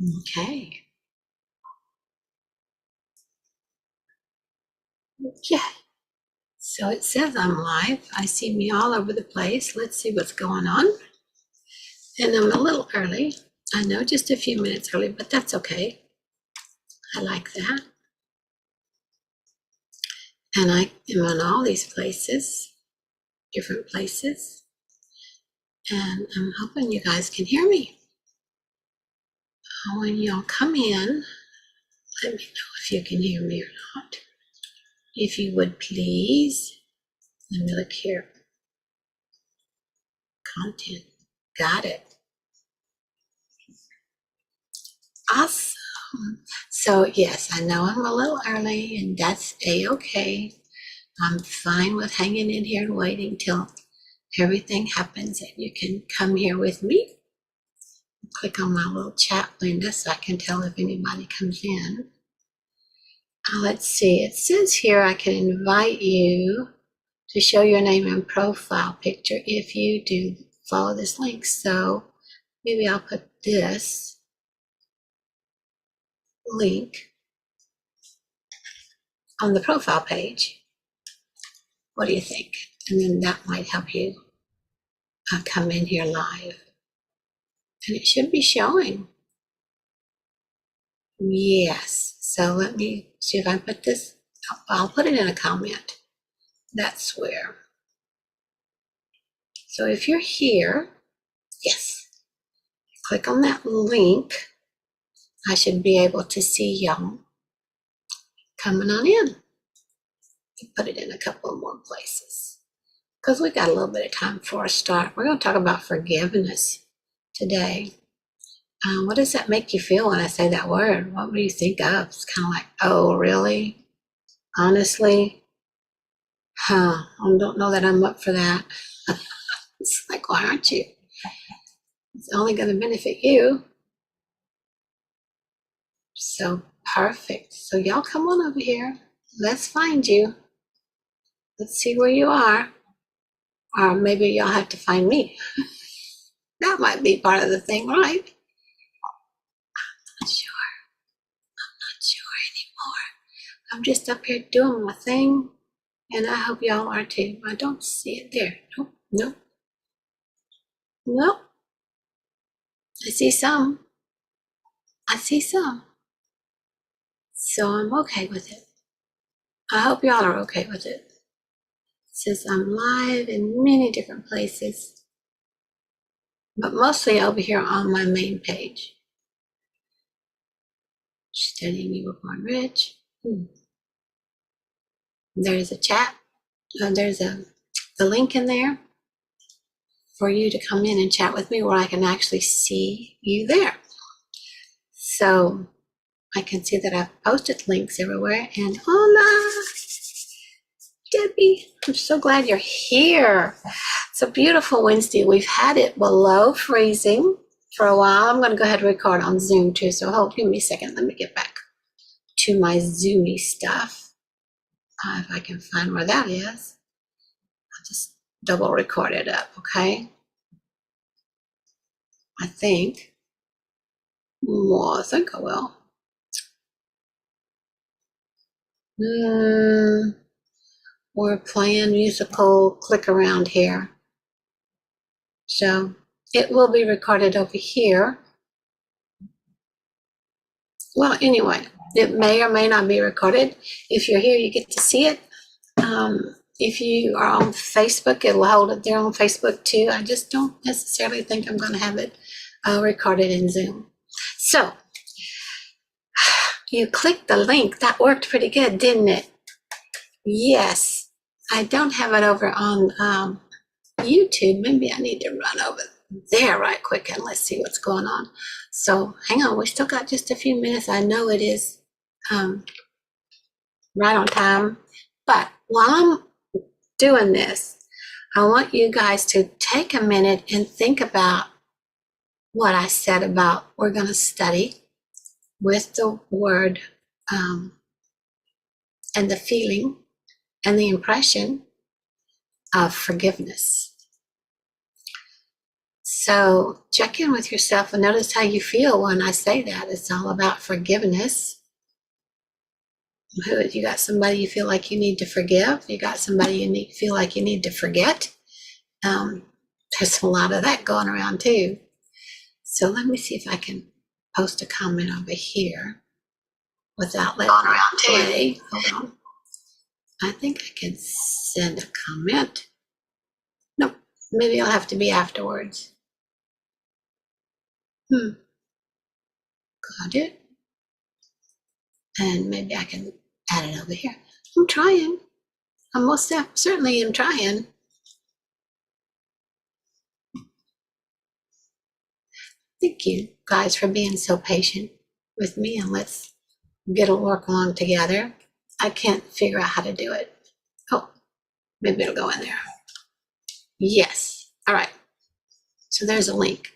Okay. Okay. So it says I'm live. I see me all over the place. Let's see what's going on. And I'm a little early. I know, just a few minutes early, but that's okay. I like that. And I am in all these places, different places. And I'm hoping you guys can hear me. When y'all come in, let me know if you can hear me or not. If you would please. Let me look here. Content. Got it. Awesome. So yes, I know I'm a little early, and that's a-okay. I'm fine with hanging in here and waiting till everything happens and you can come here with me. Click on my little chat window so I can tell if anybody comes in. Let's see, it says here I can invite you to show your name and profile picture if you do follow this link. So maybe I'll put this link on the profile page. What do you think? And then that might help you come in here live. And it should be showing. Yes. So let me see if I put this. I'll put it in a comment. That's where. So if you're here, yes, click on that link. I should be able to see y'all coming on in. Put it in a couple more places because we got a little bit of time before I start. We're going to talk about forgiveness today. What does that make you feel when I say that word? What do you think of? It's kind of like, oh, really? Honestly? I don't know that I'm up for that. It's like, why aren't you? It's only going to benefit you. So perfect. So y'all come on over here. Let's find you. Let's see where you are. Or maybe y'all have to find me. That might be part of the thing, right? I'm not sure. I'm not sure anymore. I'm just up here doing my thing. And I hope y'all are too. I don't see it there. Nope, nope, nope. I see some. I see some. So I'm okay with it. I hope y'all are okay with it. It says I'm live in many different places, but mostly over here on my main page. Studying You Were Born Rich. There's a chat. There's the link in there for you to come in and chat with me where I can actually see you there. So I can see that I've posted links everywhere. And hola, Debbie, I'm so glad you're here. It's a beautiful Wednesday. We've had it below freezing for a while. I'm going to go ahead and record on Zoom too. So hold, give me a second. Let me get back to my Zoomy stuff. If I can find where that is. I'll just double record it up, okay? I think. Well, I think I will. We're playing musical click around here. So it will be recorded over here. Well, anyway, it may or may not be recorded. If you're here, you get to see it. If you are on Facebook, it will hold it there on Facebook too. I just don't necessarily think I'm going to have it recorded in Zoom. So you clicked the link. That worked pretty good, didn't it? Yes. I don't have it over on YouTube. Maybe I need to run over there right quick and let's see what's going on. So hang on, we still got just a few minutes. I know it is right on time, but while I'm doing this, I want you guys to take a minute and think about what I said about we're going to study with the word and the feeling and the impression of forgiveness. So check in with yourself and notice how you feel when I say that. It's all about forgiveness. You got somebody you feel like you need to forgive? You got somebody you feel like you need to forget? There's a lot of that going around too. So let me see if I can post a comment over here without letting it play. Hold on. I think I can send a comment. Nope, maybe it'll have to be afterwards. Got it. And maybe I can add it over here. I'm trying. I most certainly am trying. Thank you guys for being so patient with me, and let's get a work along together. I can't figure out how to do it. Oh, maybe it'll go in there. Yes. All right. So there's a link.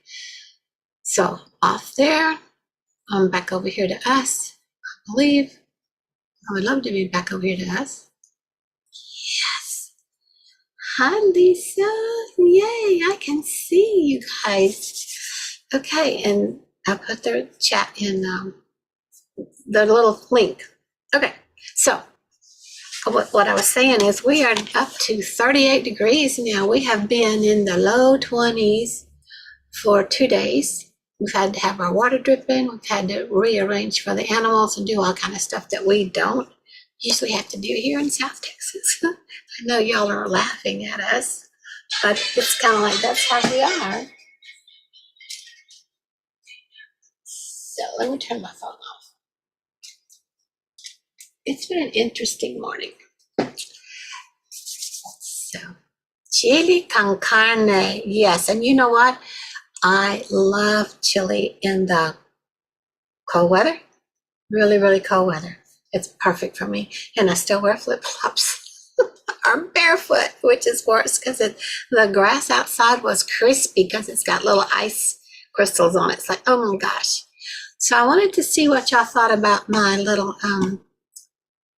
So off there, I'm back over here to us. I believe I would love to be back over here to us. Yes. Hi, Lisa. Yay, I can see you guys. Okay, and I put the chat in the little link. Okay, so what I was saying is we are up to 38 degrees now. We have been in the low 20s for 2 days. We've had to have our water dripping. We've had to rearrange for the animals and do all kind of stuff that we don't usually have to do here in South Texas. I know y'all are laughing at us, but it's kind of like that's how we are. So let me turn my phone off. It's been an interesting morning. So, chili con carne. Yes, and you know what? I love chili in the cold weather. Really, really cold weather. It's perfect for me. And I still wear flip-flops or barefoot, which is worse because the grass outside was crispy because it's got little ice crystals on it. It's like, oh my gosh. So I wanted to see what y'all thought about my little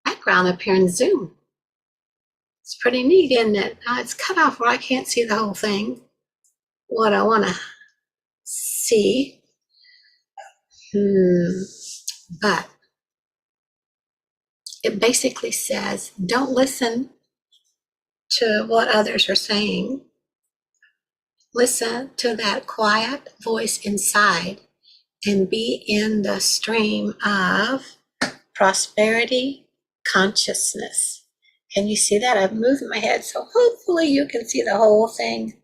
background up here in Zoom. It's pretty neat, isn't it? It's cut off where I can't see the whole thing. What I want to see. But it basically says, don't listen to what others are saying. Listen to that quiet voice inside and be in the stream of prosperity consciousness. Can you see that? I've moved my head, so hopefully you can see the whole thing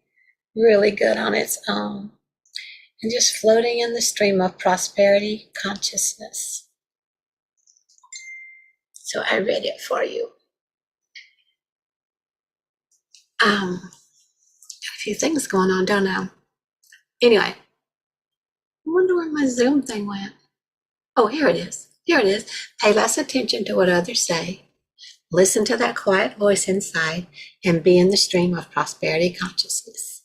really good on its own. And just floating in the stream of prosperity consciousness. So I read it for you. A few things going on, don't I? Anyway, I wonder where my Zoom thing went. Oh, here it is. Here it is. Pay less attention to what others say. Listen to that quiet voice inside and be in the stream of prosperity consciousness.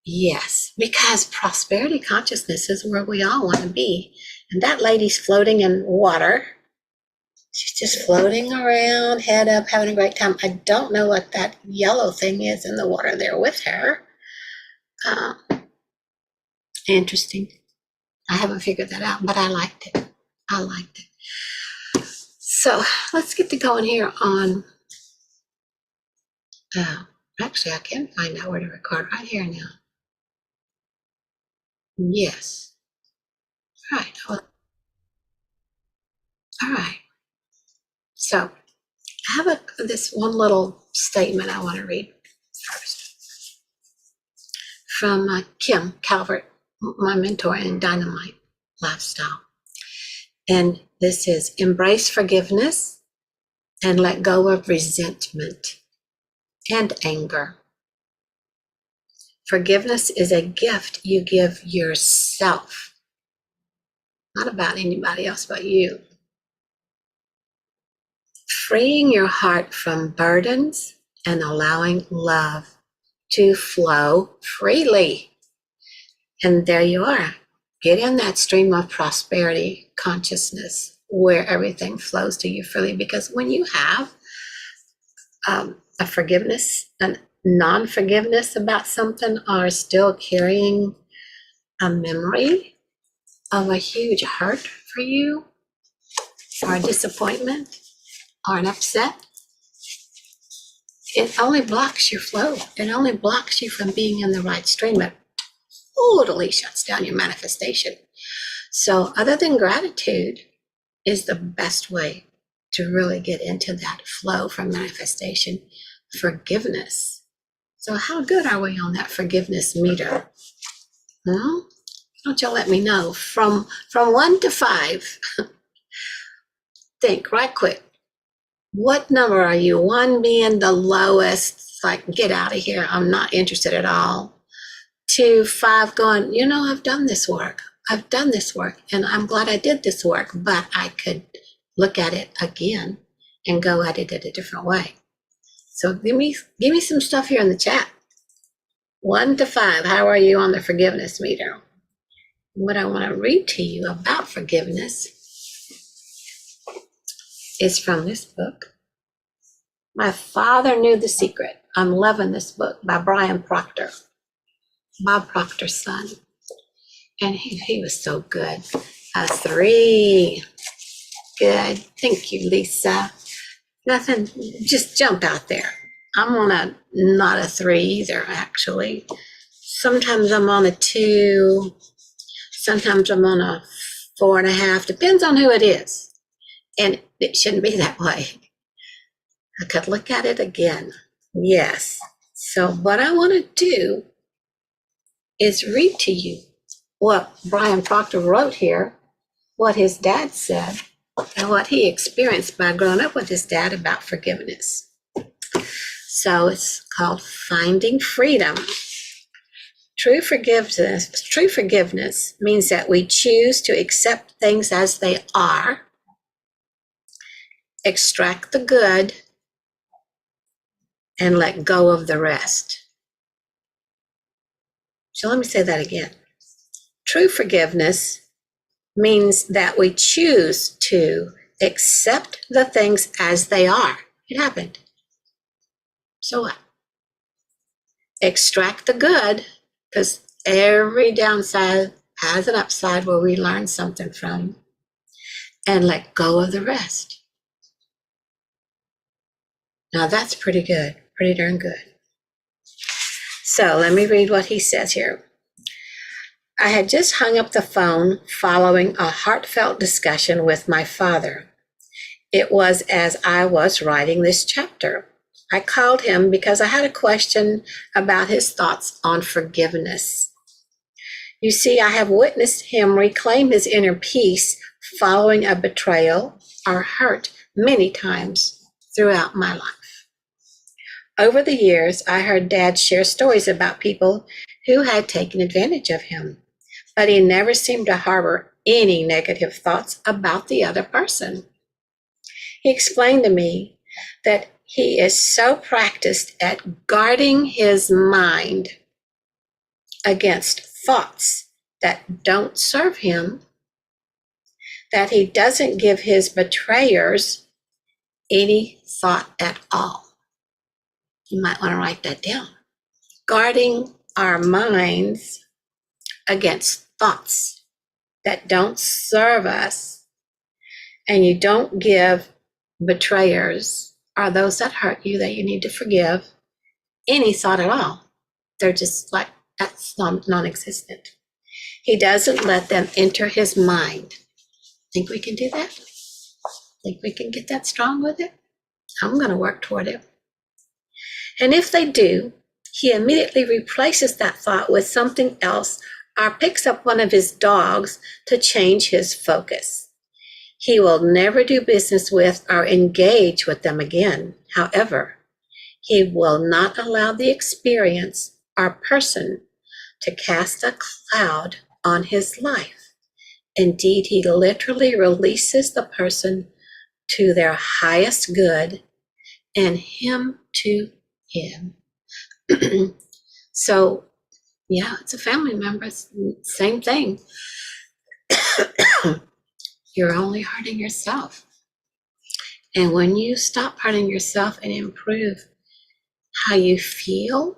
Yes, because prosperity consciousness is where we all want to be. And that lady's floating in water. She's just floating around, head up, having a great time. I don't know what that yellow thing is in the water there with her. Interesting. I haven't figured that out, but I liked it. I liked it. So let's get to going here on, actually I can find out where to record right here now. Yes. All right. All right. So I have this one little statement I want to read first from Kim Calvert, my mentor in Dynamite Lifestyle. And this is: embrace forgiveness and let go of resentment and anger. Forgiveness is a gift you give yourself, not about anybody else but you. Freeing your heart from burdens and allowing love to flow freely. And there you are. Get in that stream of prosperity consciousness where everything flows to you freely. Because when you have a forgiveness and non-forgiveness about something or still carrying a memory of a huge hurt for you, or a disappointment, or an upset, it only blocks your flow. It only blocks you from being in the right stream. It totally shuts down your manifestation. So other than gratitude is the best way to really get into that flow from manifestation. Forgiveness. So how good are we on that forgiveness meter? Well, don't y'all let me know. From 1 to 5, think right quick. What number are you? 1 being the lowest, like get out of here, I'm not interested at all. 2, 5 going, I've done this work. I've done this work and I'm glad I did this work, but I could look at it again and go at it a different way. So give me some stuff here in the chat. 1 to 5, how are you on the forgiveness meter? What I want to read to you about forgiveness is from this book. My Father Knew the Secret. I'm loving this book by Brian Proctor, Bob Proctor's son. And he was so good. A 3. Good. Thank you, Lisa. Nothing, just jump out there. I'm on not a 3 either, actually. Sometimes I'm on a 2. Sometimes I'm on a 4.5. Depends on who it is. And it shouldn't be that way. I could look at it again. Yes. So what I want to do is read to you what Brian Proctor wrote here, what his dad said, and what he experienced by growing up with his dad about forgiveness. So it's called Finding Freedom. True forgiveness means that we choose to accept things as they are, extract the good, and let go of the rest. So let me say that again. True forgiveness means that we choose to accept the things as they are. It happened. So what? Extract the good, because every downside has an upside where we learn something from, and let go of the rest. Now that's pretty good, pretty darn good. So let me read what he says here. I had just hung up the phone following a heartfelt discussion with my father. It was as I was writing this chapter. I called him because I had a question about his thoughts on forgiveness. You see, I have witnessed him reclaim his inner peace following a betrayal or hurt many times throughout my life. Over the years, I heard Dad share stories about people who had taken advantage of him, but he never seemed to harbor any negative thoughts about the other person. He explained to me that he is so practiced at guarding his mind against thoughts that don't serve him that he doesn't give his betrayers any thought at all. You might want to write that down. Guarding our minds against thoughts that don't serve us, and you don't give betrayers, or those that hurt you that you need to forgive, any thought at all. They're just like, that's non-existent. He doesn't let them enter his mind. Think we can do that? Think we can get that strong with it? I'm going to work toward it. And if they do, he immediately replaces that thought with something else, or picks up one of his dogs to change his focus. He will never do business with or engage with them again. However, he will not allow the experience or person to cast a cloud on his life. Indeed, he literally releases the person to their highest good and him to him. So, yeah, it's a family member. Same thing. You're only hurting yourself. And when you stop hurting yourself and improve, how you feel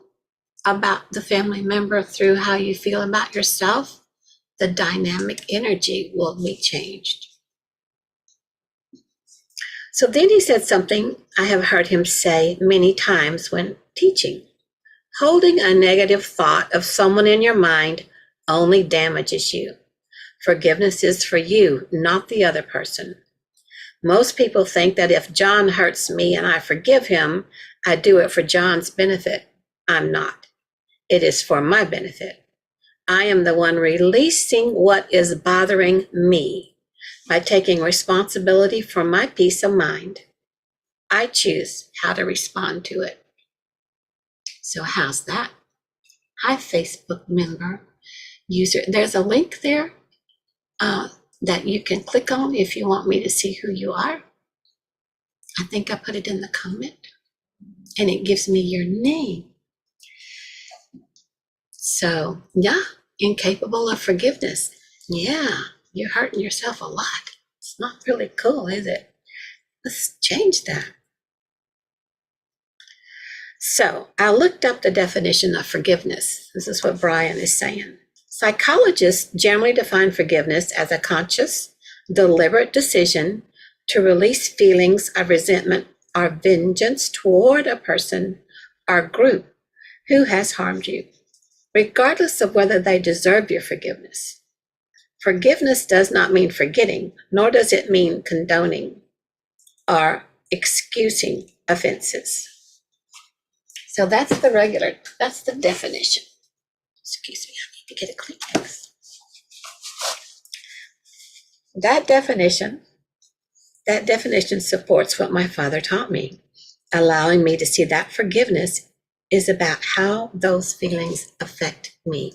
about the family member through how you feel about yourself, the dynamic energy will be changed. So then he said something I have heard him say many times when teaching. Holding a negative thought of someone in your mind only damages you. Forgiveness is for you, not the other person. Most people think that if John hurts me and I forgive him, I do it for John's benefit. I'm not. It is for my benefit. I am the one releasing what is bothering me by taking responsibility for my peace of mind. I choose how to respond to it. So how's that? Hi, Facebook member, user. There's a link there that you can click on if you want me to see who you are. I think I put it in the comment, and it gives me your name. So, yeah, incapable of forgiveness. Yeah, you're hurting yourself a lot. It's not really cool, is it? Let's change that. So I looked up the definition of forgiveness. This is what Brian is saying. Psychologists generally define forgiveness as a conscious, deliberate decision to release feelings of resentment or vengeance toward a person or group who has harmed you, regardless of whether they deserve your forgiveness. Forgiveness does not mean forgetting, nor does it mean condoning or excusing offenses. So that's the definition. Excuse me, I need to get a Kleenex. That definition supports what my father taught me, allowing me to see that forgiveness is about how those feelings affect me.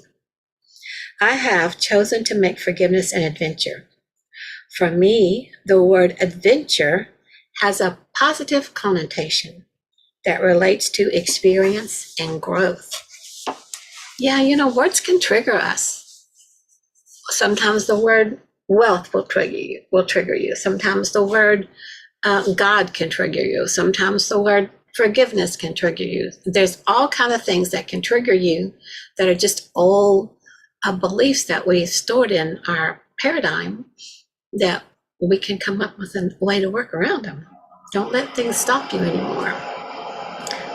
I have chosen to make forgiveness an adventure. For me, the word adventure has a positive connotation that relates to experience and growth. Yeah, words can trigger us. Sometimes the word wealth will trigger you. Sometimes the word God can trigger you. Sometimes the word forgiveness can trigger you. There's all kinds of things that can trigger you that are just old beliefs that we've stored in our paradigm that we can come up with a way to work around them. Don't let things stop you anymore.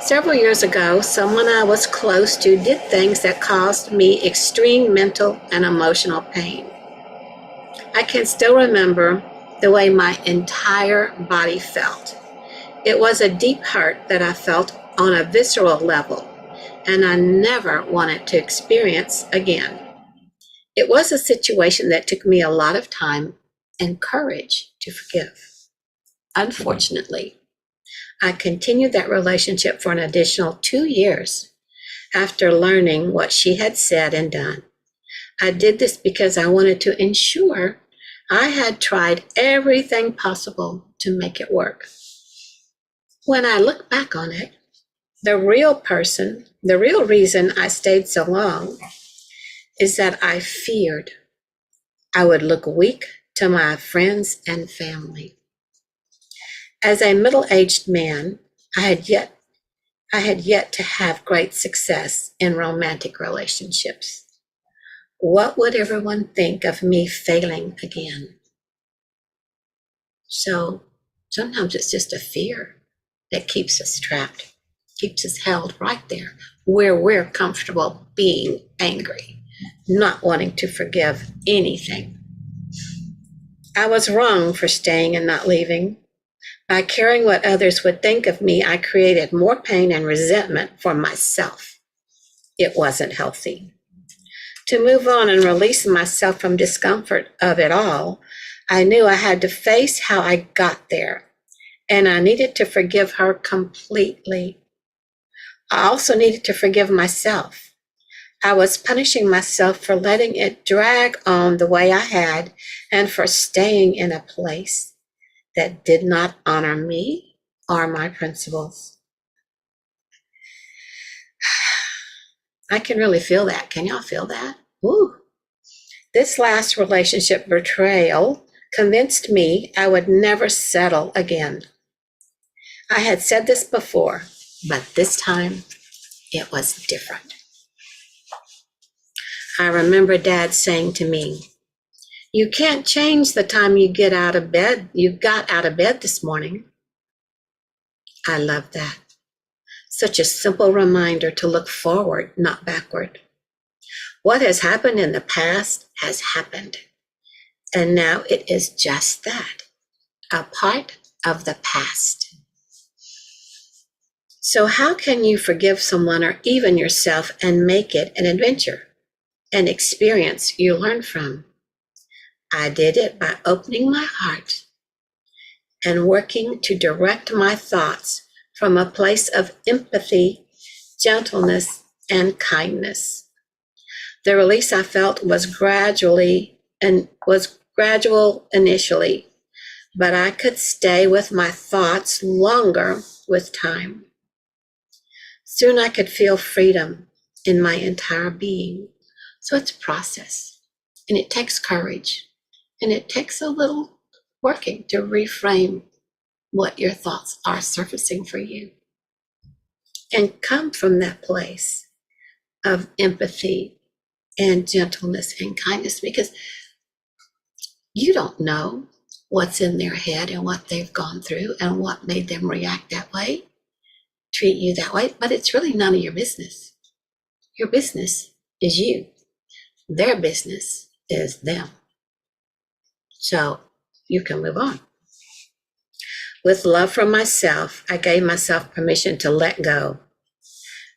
Several years ago, someone I was close to did things that caused me extreme mental and emotional pain. I can still remember the way my entire body felt. It was a deep hurt that I felt on a visceral level, and I never wanted to experience again. It was a situation that took me a lot of time and courage to forgive. Unfortunately, I continued that relationship for an additional 2 years after learning what she had said and done. I did this because I wanted to ensure I had tried everything possible to make it work. When I look back on it, the real reason I stayed so long is that I feared I would look weak to my friends and family. As a middle-aged man, I had yet to have great success in romantic relationships. What would everyone think of me failing again? So sometimes it's just a fear that keeps us trapped, keeps us held right there where we're comfortable being angry, not wanting to forgive anything. I was wrong for staying and not leaving. By caring what others would think of me, I created more pain and resentment for myself. It wasn't healthy. To move on and release myself from discomfort of it all, I knew I had to face how I got there, and I needed to forgive her completely. I also needed to forgive myself. I was punishing myself for letting it drag on the way I had and for staying in a place that did not honor me or my principles. I can really feel that. Can y'all feel that? Ooh. This last relationship betrayal convinced me I would never settle again. I had said this before. But this time, it was different. I remember Dad saying to me, "You can't change the time you get out of bed. You got out of bed this morning." I love that. Such a simple reminder to look forward, not backward. What has happened in the past has happened. And now it is just that, a part of the past. So how can you forgive someone or even yourself and make it an adventure, an experience you learn from? I did it by opening my heart and working to direct my thoughts from a place of empathy, gentleness, and kindness. The release I felt was gradual initially, but I could stay with my thoughts longer with time. Soon I could feel freedom in my entire being. So it's a process, and it takes courage, and it takes a little working to reframe what your thoughts are surfacing for you and come from that place of empathy and gentleness and kindness, because you don't know what's in their head and what they've gone through and what made them react that way, treat you that way, but it's really none of your business. Your business is you. Their business is them. So you can move on. With love for myself, I gave myself permission to let go.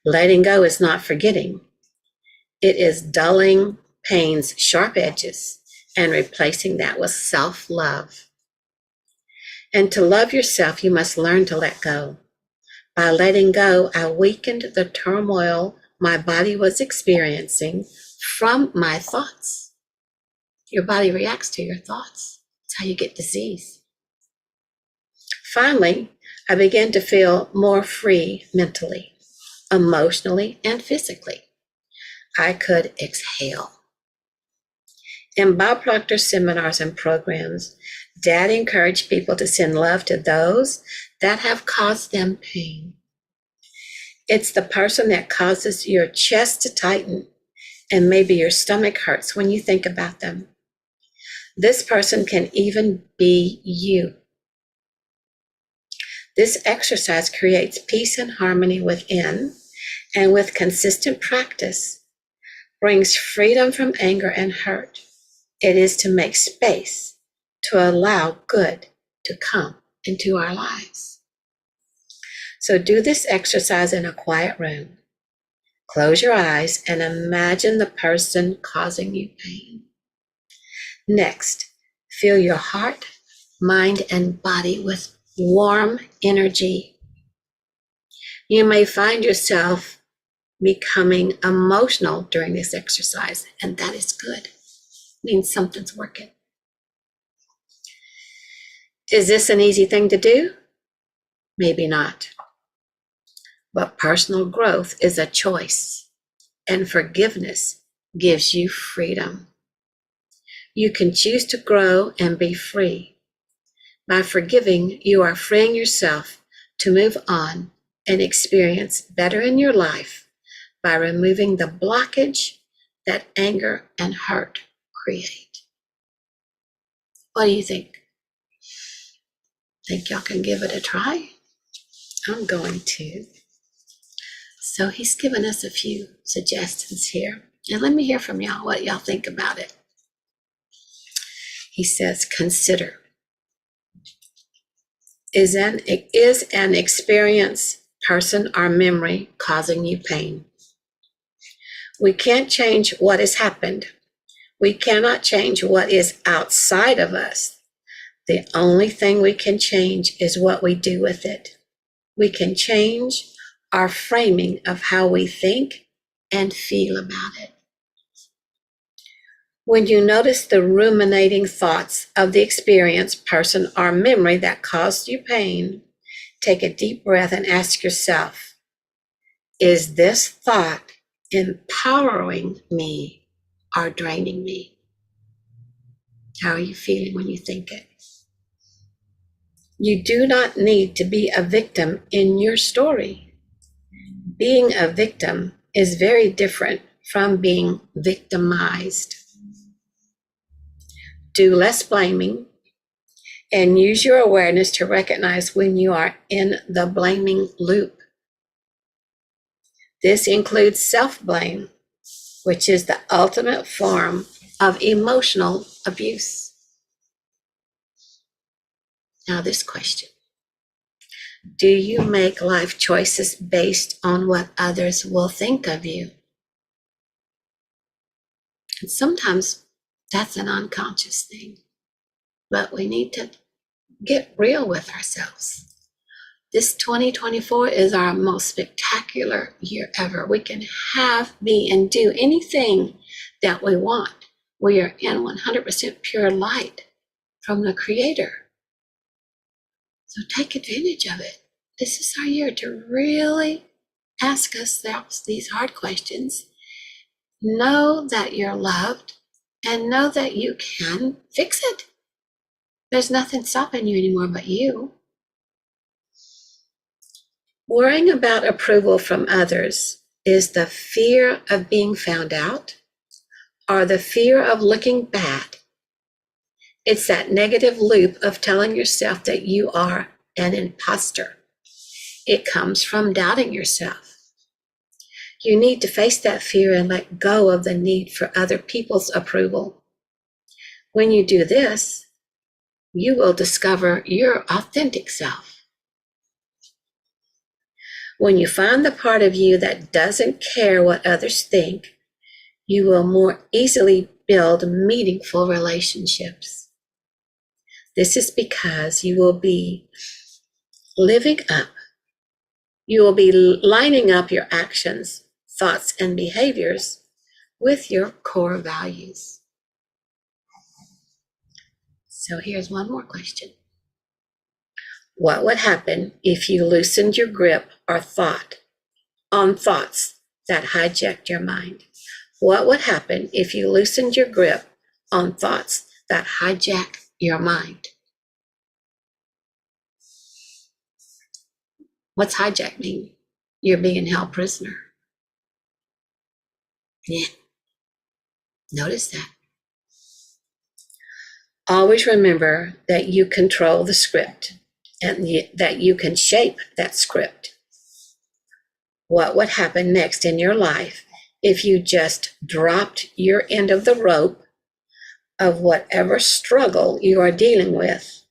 Letting go is not forgetting. It is dulling pain's sharp edges and replacing that with self-love. And to love yourself, you must learn to let go. By letting go, I weakened the turmoil my body was experiencing from my thoughts. Your body reacts to your thoughts. It's how you get disease. Finally, I began to feel more free mentally, emotionally, and physically. I could exhale. In Bob Proctor seminars and programs, Dad encouraged people to send love to those that have caused them pain. It's the person that causes your chest to tighten and maybe your stomach hurts when you think about them. This person can even be you. This exercise creates peace and harmony within, and with consistent practice, brings freedom from anger and hurt. It is to make space to allow good to come into our lives. So do this exercise in a quiet room. Close your eyes and imagine the person causing you pain. Next, fill your heart, mind, and body with warm energy. You may find yourself becoming emotional during this exercise, and that is good. It means something's working. Is this an easy thing to do? Maybe not. But personal growth is a choice, and forgiveness gives you freedom. You can choose to grow and be free. By forgiving, you are freeing yourself to move on and experience better in your life by removing the blockage that anger and hurt create. What do you think? Think y'all can give it a try? I'm going to. So he's given us a few suggestions here. And let me hear from y'all what y'all think about it. He says, consider. Is an experience, person, or memory causing you pain? We can't change what has happened. We cannot change what is outside of us. The only thing we can change is what we do with it. We can change our framing of how we think and feel about it. When you notice the ruminating thoughts of the experience, person, or memory that caused you pain, take a deep breath and ask yourself, is this thought empowering me or draining me? How are you feeling when you think it? You do not need to be a victim in your story. Being a victim is very different from being victimized. Do less blaming and use your awareness to recognize when you are in the blaming loop. This includes self-blame, which is the ultimate form of emotional abuse. Now, this question: do you make life choices based on what others will think of you? And sometimes that's an unconscious thing, but we need to get real with ourselves. This 2024 is our most spectacular year ever. We can have, be, and do anything that we want. We are in 100% pure light from the Creator. So take advantage of it. This is our year to really ask ourselves these hard questions. Know that you're loved and know that you can fix it. There's nothing stopping you anymore but you. Worrying about approval from others is the fear of being found out or the fear of looking bad. It's that negative loop of telling yourself that you are an imposter. It comes from doubting yourself. You need to face that fear and let go of the need for other people's approval. When you do this, you will discover your authentic self. When you find the part of you that doesn't care what others think, you will more easily build meaningful relationships. This is because you will be living up. You will be lining up your actions, thoughts, and behaviors with your core values. So here's one more question. What would happen if you loosened your grip or thought on thoughts that hijacked your mind? What would happen if you loosened your grip on thoughts that hijack your mind? What's hijack mean? You're being held prisoner. Yeah. Notice that. Always remember that you control the script and that you can shape that script. What would happen next in your life if you just dropped your end of the rope of whatever struggle you are dealing with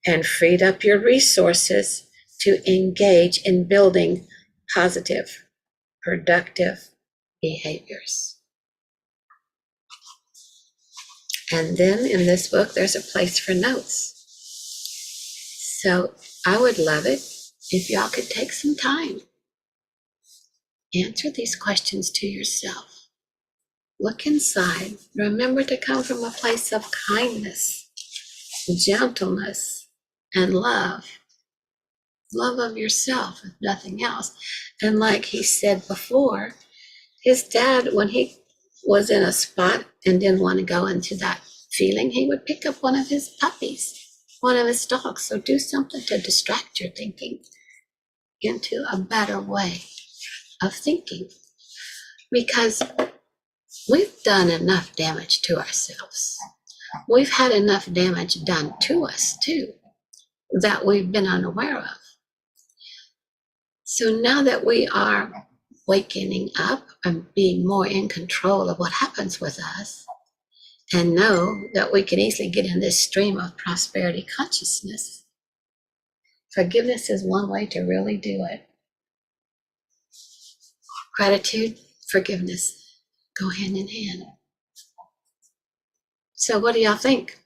and freed up your resources to engage in building positive, productive behaviors? And then in this book, there's a place for notes. So I would love it if y'all could take some time. Answer these questions to yourself. Look inside. Remember to come from a place of kindness, gentleness, and love. Love of yourself, if nothing else. And like he said before, his dad, when he was in a spot and didn't want to go into that feeling, he would pick up one of his puppies, one of his dogs. So do something to distract your thinking into a better way of thinking. Because we've done enough damage to ourselves. We've had enough damage done to us too that we've been unaware of. So now that we are wakening up and being more in control of what happens with us, and know that we can easily get in this stream of prosperity consciousness, forgiveness is one way to really do it. Gratitude, forgiveness go hand in hand. So what do y'all think?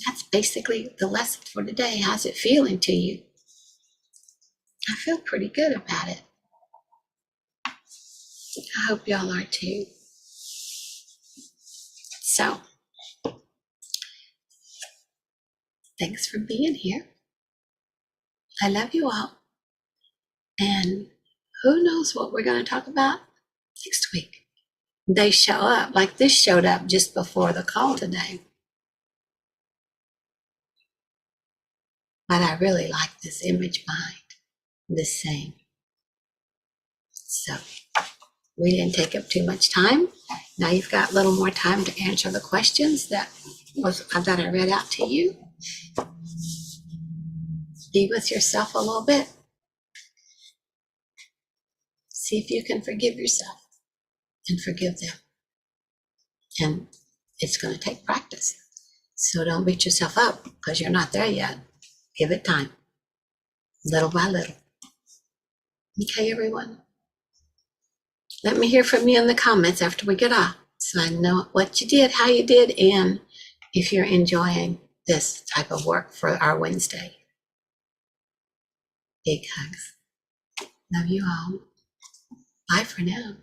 That's basically the lesson for today. How's it feeling to you? I feel pretty good about it. I hope y'all are too. So, thanks for being here. I love you all. And who knows what we're going to talk about next week? They show up, like this showed up just before the call today. But I really like this image behind this saying. So we didn't take up too much time. Now you've got a little more time to answer the questions that I read out to you. Be with yourself a little bit. See if you can forgive yourself and forgive them. And it's going to take practice. So don't beat yourself up because you're not there yet. Give it time, little by little. Okay, everyone? Let me hear from you in the comments after we get off so I know what you did, how you did, and if you're enjoying this type of work for our Wednesday. Big hugs. Love you all. Bye for now.